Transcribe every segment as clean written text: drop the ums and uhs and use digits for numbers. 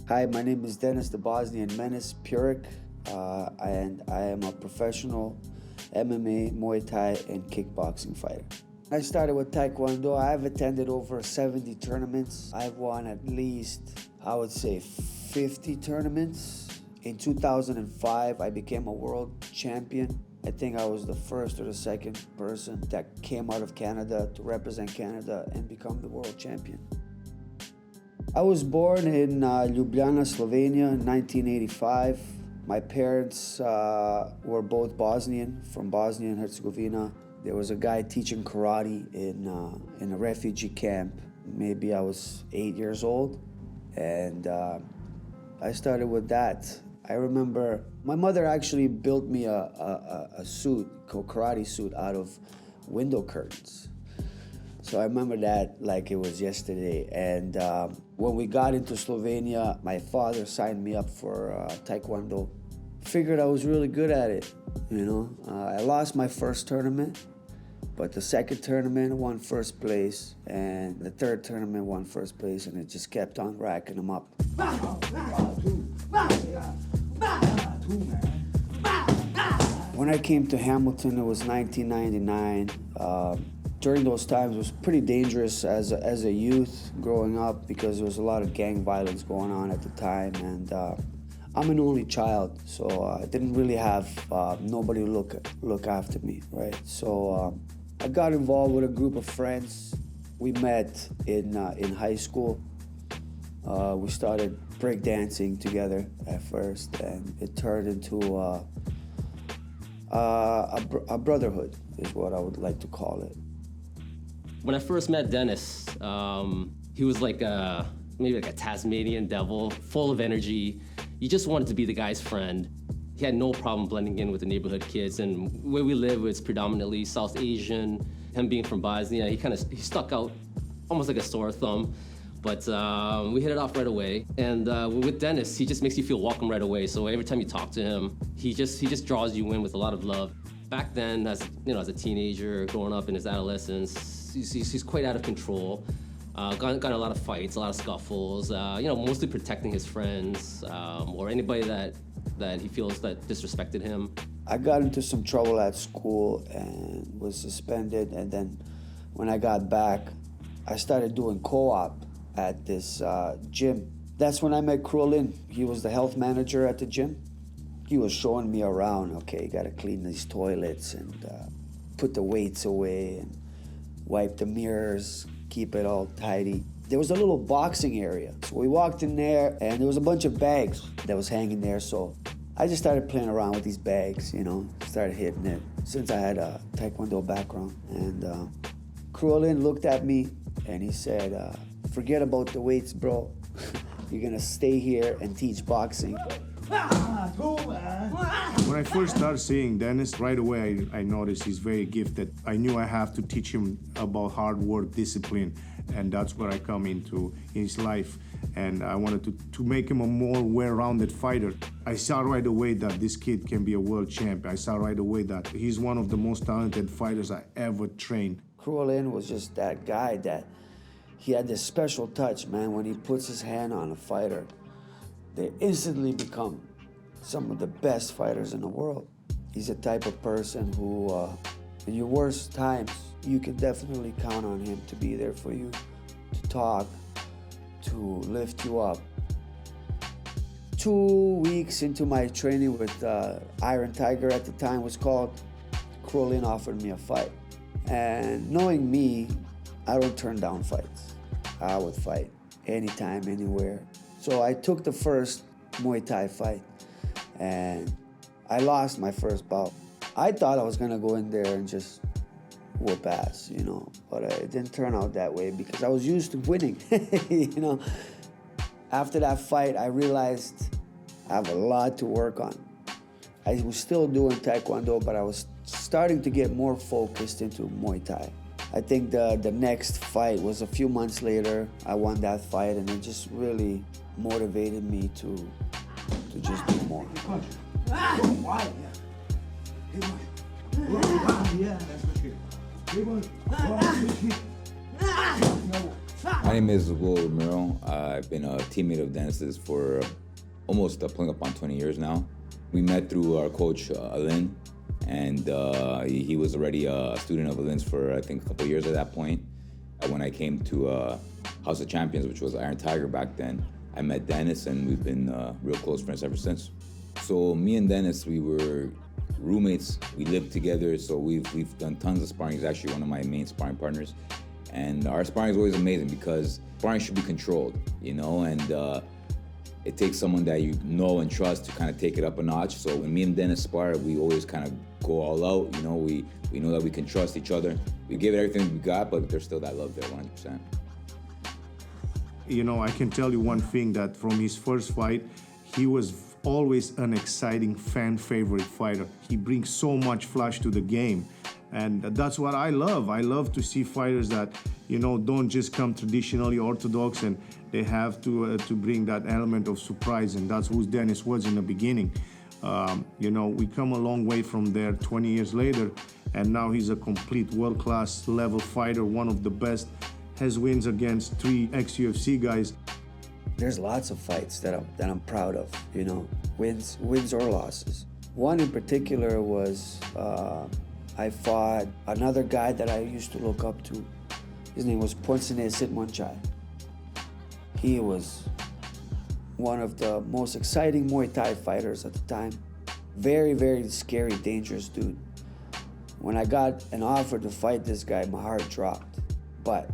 Hi, my name is Denis, the Bosnian Menace, Puric, and I am a professional MMA, Muay Thai, and kickboxing fighter. I started with Taekwondo. I've attended over 70 tournaments. I've won at least, I would say, 50 tournaments. In 2005, I became a world champion. I think I was the first or the second person that came out of Canada to represent Canada and become the world champion. I was born in Ljubljana, Slovenia in 1985. My parents were both Bosnian, from Bosnia and Herzegovina. There was a guy teaching karate in a refugee camp. Maybe I was 8 years old, and I started with that. I remember my mother actually built me a suit, a karate suit, out of window curtains. So I remember that like it was yesterday. And when we got into Slovenia, my father signed me up for Taekwondo. Figured I was really good at it, you know. I lost my first tournament, but the second tournament won first place, and the third tournament won first place, and it just kept on racking them up. When I came to Hamilton, it was 1999. During those times, it was pretty dangerous as a youth growing up because there was a lot of gang violence going on at the time, and I'm an only child, so I didn't really have nobody to look after me, right? So I got involved with a group of friends. We met in high school. We started breakdancing together at first, and it turned into a brotherhood, is what I would like to call it. When I first met Denis, he was like maybe like a Tasmanian devil, full of energy. You just wanted to be the guy's friend. He had no problem blending in with the neighborhood kids, and where we live was predominantly South Asian. Him being from Bosnia, he stuck out almost like a sore thumb. But we hit it off right away. And with Denis, he just makes you feel welcome right away. So every time you talk to him, he just draws you in with a lot of love. Back then, as a teenager, growing up in his adolescence, he's quite out of control. Got in a lot of fights, a lot of scuffles. Mostly protecting his friends or anybody that he feels that disrespected him. I got into some trouble at school and was suspended. And then when I got back, I started doing co-op at this gym. That's when I met Currie. He was the health manager at the gym. He was showing me around, okay, you gotta clean these toilets and put the weights away and wipe the mirrors, keep it all tidy. There was a little boxing area. So we walked in there and there was a bunch of bags that was hanging there. So I just started playing around with these bags, started hitting it since I had a Taekwondo background. And Currie looked at me and he said, forget about the weights, bro. You're gonna stay here and teach boxing. When I first started seeing Denis, right away I noticed he's very gifted. I knew I have to teach him about hard work, discipline, and that's where I come into his life. And I wanted to make him a more well-rounded fighter. I saw right away that this kid can be a world champ. I saw right away that he's one of the most talented fighters I ever trained. Currie was just that guy that he had this special touch, man. When he puts his hand on a fighter, they instantly become some of the best fighters in the world. He's the type of person who, in your worst times, you can definitely count on him to be there for you, to talk, to lift you up. 2 weeks into my training with Iron Tiger at the time was called, Currie offered me a fight. And knowing me, I don't turn down fights. I would fight anytime, anywhere. So I took the first Muay Thai fight, and I lost my first bout. I thought I was gonna go in there and just whoop ass, but it didn't turn out that way because I was used to winning, After that fight, I realized I have a lot to work on. I was still doing Taekwondo, but I was starting to get more focused into Muay Thai. I think the next fight was a few months later. I won that fight, and it just really motivated me to just do more. My name is Will Romero. I've been a teammate of Denis's for almost pulling up on 20 years now. We met through our coach, Alin, and he was already a student of Alin's for, I think, a couple of years at that point. When I came to House of Champions, which was Iron Tiger back then, I met Denis, and we've been real close friends ever since. So me and Denis, we were roommates. We lived together, so we've done tons of sparring. He's actually one of my main sparring partners. And our sparring is always amazing because sparring should be controlled, you know, and it takes someone that you know and trust to kind of take it up a notch. So when me and Denis spar, we always kind of go all out, you know, we know that we can trust each other. We give it everything we got, but there's still that love there, 100%. You know, I can tell you one thing, that from his first fight, he was always an exciting fan favorite fighter. He brings so much flash to the game. And that's what I love. I love to see fighters that, you know, don't just come traditionally orthodox, and they have to bring that element of surprise, and that's who Denis was in the beginning. You know, we come a long way from there 20 years later, and now he's a complete world-class level fighter, one of the best, has wins against 3 ex-UFC guys. There's lots of fights that I'm proud of, you know, wins or losses. One in particular was I fought another guy that I used to look up to. His name was Zikman. He was one of the most exciting Muay Thai fighters at the time. Very, very scary, dangerous dude. When I got an offer to fight this guy, my heart dropped. But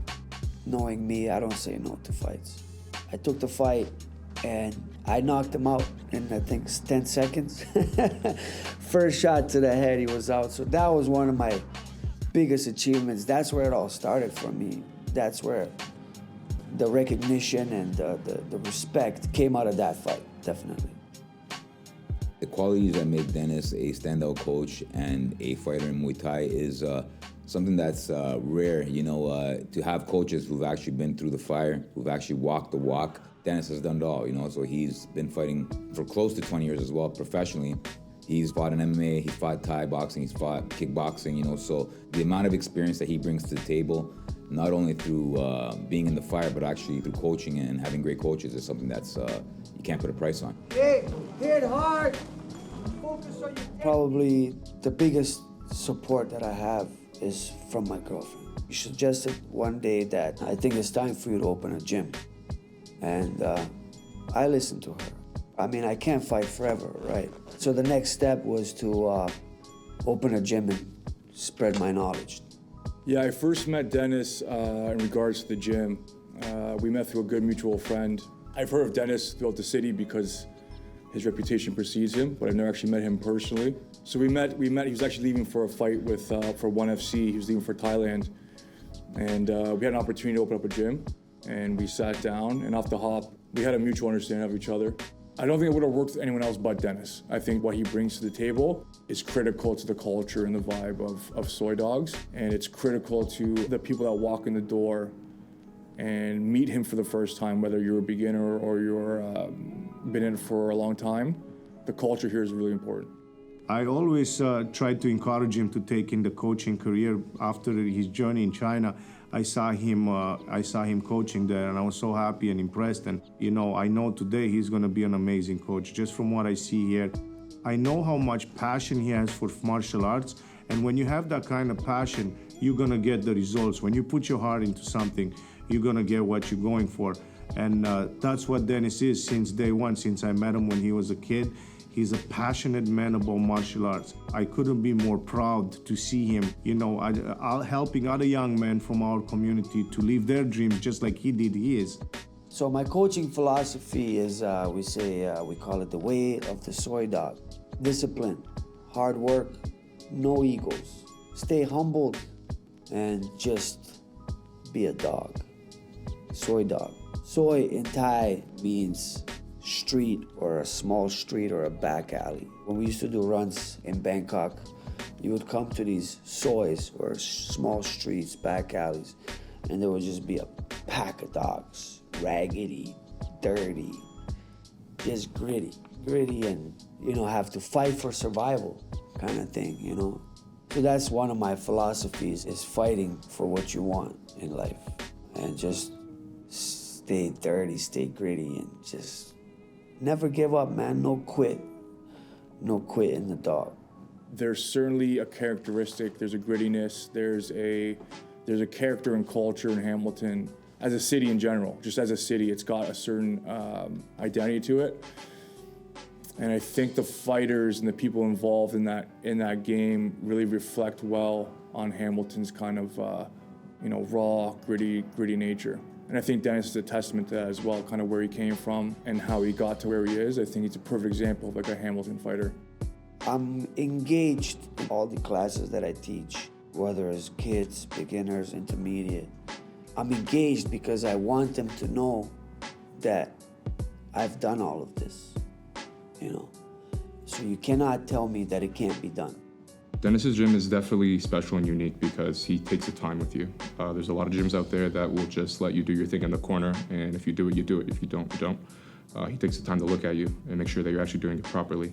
knowing me, I don't say no to fights. I took the fight and I knocked him out in, I think, 10 seconds. First shot to the head, he was out. So that was one of my biggest achievements. That's where it all started for me. That's where the recognition and the respect came out of that fight, definitely. The qualities that make Denis a standout coach and a fighter in Muay Thai is something that's rare, you know, to have coaches who've actually been through the fire, who've actually walked the walk. Denis has done it all, you know, so he's been fighting for close to 20 years as well professionally. He's fought in MMA, he's fought Thai boxing, he's fought kickboxing, you know, so the amount of experience that he brings to the table, not only through being in the fire, but actually through coaching and having great coaches is something that's you can't put a price on. Hit hard! Focus on your... Probably the biggest support that I have is from my girlfriend. She suggested one day that I think it's time for you to open a gym. And I listened to her. I mean, I can't fight forever, right? So the next step was to open a gym and spread my knowledge. Yeah, I first met Denis in regards to the gym. We met through a good mutual friend. I've heard of Denis throughout the city because his reputation precedes him, but I've never actually met him personally. So we met, he was actually leaving for a fight with, for ONE FC. He was leaving for Thailand. And we had an opportunity to open up a gym, and we sat down, and off the hop, we had a mutual understanding of each other. I don't think it would have worked with anyone else but Denis. I think what he brings to the table is critical to the culture and the vibe of Soi Dogs, and it's critical to the people that walk in the door and meet him for the first time, whether you're a beginner or you're been in it for a long time. The culture here is really important. I always tried to encourage him to take in the coaching career. After his journey in China, I saw him coaching there, and I was so happy and impressed. And you know, I know today he's going to be an amazing coach. Just from what I see here, I know how much passion he has for martial arts. And when you have that kind of passion, you're going to get the results. When you put your heart into something, you're going to get what you're going for. And that's what Denis is since day one, since I met him when he was a kid. He's a passionate man about martial arts. I couldn't be more proud to see him, you know, helping other young men from our community to live their dreams just like he did his. So my coaching philosophy is, we call it the way of the Soi Dog. Discipline, hard work, no egos. Stay humbled and just be a dog. Soi Dog. Soi in Thai means street or a small street or a back alley. When we used to do runs in Bangkok, you would come to these sois or small streets, back alleys, and there would just be a pack of dogs, raggedy, dirty, just gritty and, you know, have to fight for survival kind of thing, you know. So that's one of my philosophies, is fighting for what you want in life and just stay dirty, stay gritty, and just never give up, man. No quit. No quit in the dog. There's certainly a characteristic, there's a grittiness, there's a character and culture in Hamilton as a city in general. Just as a city, it's got a certain identity to it. And I think the fighters and the people involved in that game really reflect well on Hamilton's kind of raw, gritty nature. And I think Denis is a testament to that as well, kind of where he came from and how he got to where he is. I think he's a perfect example of like a Hamilton fighter. I'm engaged in all the classes that I teach, whether it's kids, beginners, intermediate. I'm engaged because I want them to know that I've done all of this, So you cannot tell me that it can't be done. Denis's gym is definitely special and unique because he takes the time with you. There's a lot of gyms out there that will just let you do your thing in the corner, and if you do it, you do it. If you don't, you don't. He takes the time to look at you and make sure that you're actually doing it properly.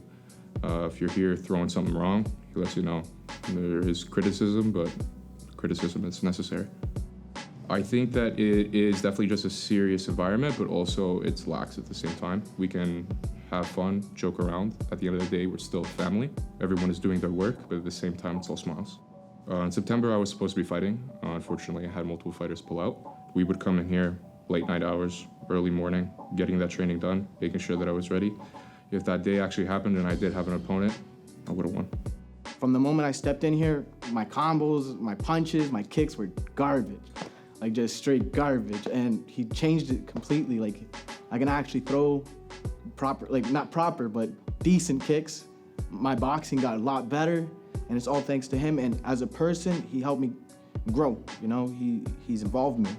If you're here throwing something wrong, he lets you know. There is criticism, but criticism is necessary. I think that it is definitely just a serious environment, but also it's lax at the same time. We can have fun, joke around. At the end of the day, we're still a family. Everyone is doing their work, but at the same time, it's all smiles. In September, I was supposed to be fighting. Unfortunately, I had multiple fighters pull out. We would come in here late night hours, early morning, getting that training done, making sure that I was ready. If that day actually happened and I did have an opponent, I would have won. From the moment I stepped in here, my combos, my punches, my kicks were garbage. Like just straight garbage. And he changed it completely. Like I can actually throw proper, like not proper, but decent kicks. My boxing got a lot better, and it's all thanks to him. And as a person, he helped me grow. He's involved me.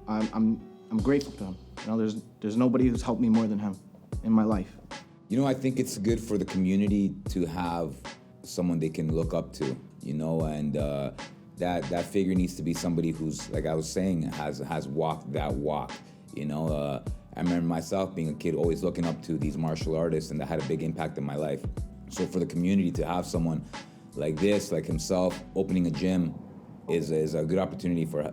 I'm grateful to him. There's nobody who's helped me more than him in my life. I think it's good for the community to have someone they can look up to, and that figure needs to be somebody who's, like I was saying, has walked that walk, I remember myself being a kid always looking up to these martial artists, and that had a big impact in my life. So for the community to have someone like this, like himself, opening a gym is a good opportunity for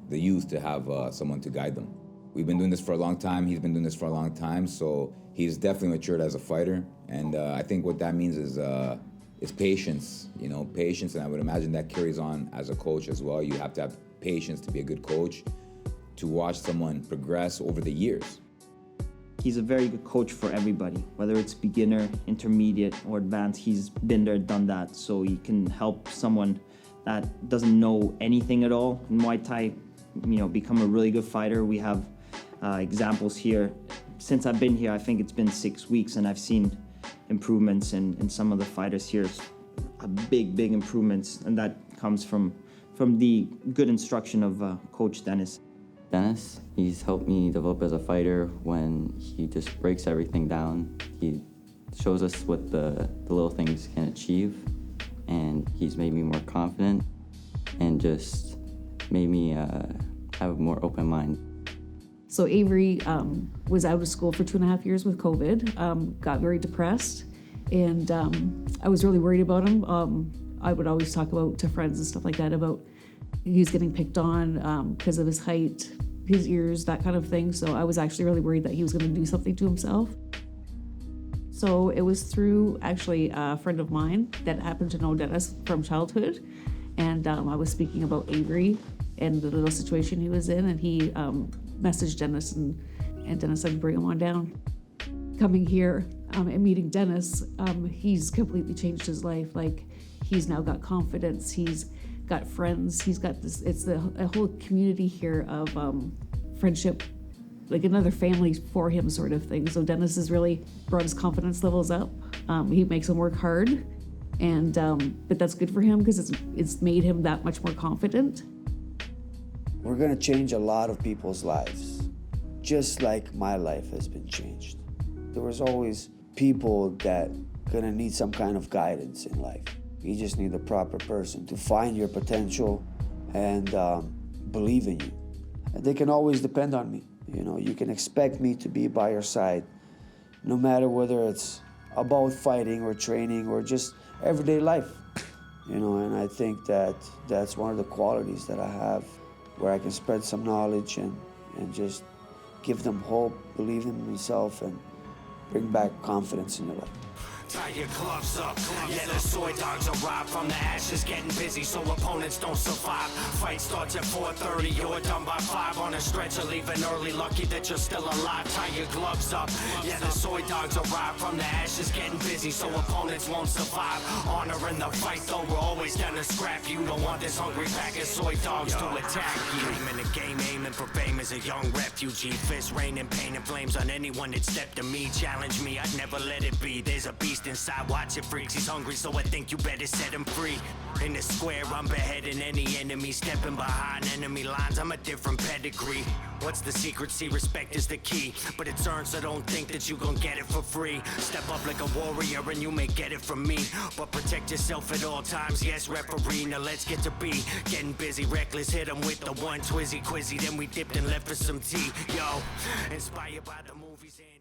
the youth to have someone to guide them. We've been doing this for a long time. He's been doing this for a long time, so he's definitely matured as a fighter. And I think what that means is patience, patience. And I would imagine that carries on as a coach as well. You have to have patience to be a good coach, to watch someone progress over the years. He's a very good coach for everybody, whether it's beginner, intermediate, or advanced. He's been there, done that, so he can help someone that doesn't know anything at all in Muay Thai, become a really good fighter. We have examples here. Since I've been here, I think it's been 6 weeks, and I've seen improvements in some of the fighters here. Big improvements, and that comes from the good instruction of Coach Denis. Denis, he's helped me develop as a fighter when he just breaks everything down. He shows us what the little things can achieve, and he's made me more confident and just made me have a more open mind. So Avery was out of school for 2.5 years with COVID, got very depressed, and I was really worried about him. I would always talk about to friends and stuff like that about he was getting picked on because of his height, his ears, that kind of thing. So I was actually really worried that he was going to do something to himself. So it was through actually a friend of mine that happened to know Denis from childhood, and I was speaking about Avery and the little situation he was in, and he messaged Denis, and Denis said, bring him on down. Coming here and meeting Denis, he's completely changed his life. Like, he's now got confidence, he's got friends, he's got this, it's a whole community here of friendship, like another family for him sort of thing. So Denis has really brought his confidence levels up. He makes him work hard, and but that's good for him because it's made him that much more confident. We're gonna change a lot of people's lives, just like my life has been changed. There was always people that gonna need some kind of guidance in life. You just need the proper person to find your potential and believe in you. And they can always depend on me. You can expect me to be by your side, no matter whether it's about fighting or training or just everyday life. And I think that that's one of the qualities that I have, where I can spread some knowledge and and just give them hope, believe in themselves, and bring back confidence in your life. Tie your gloves up, yeah, the Soi Dogs arrive from the ashes, getting busy so opponents don't survive. Fight starts at 4:30, you're done by 5 on a stretcher, leaving early, lucky that you're still alive. Tie your gloves up, yeah, the Soi Dogs arrive from the ashes, getting busy so opponents won't survive. Honoring the fight though, we're always down to scrap. You don't want this hungry pack of Soi Dogs to attack you. Dreaming the game, aiming for fame as a young refugee. Fist raining, pain and flames on anyone that stepped to me. Challenge me, I'd never let it be. There's a beast inside, watch it freaks. He's hungry, so I think you better set him free. In the square, I'm beheading any enemy, stepping behind enemy lines. I'm a different pedigree. What's the secret? See, respect is the key, but it's earned, so don't think that you gon' get it for free. Step up like a warrior and you may get it from me, but protect yourself at all times. Yes, referee, now let's get to be getting busy. Reckless, hit him with the one twizzy quizzy, then we dipped and left for some tea. Yo, inspired by the movies and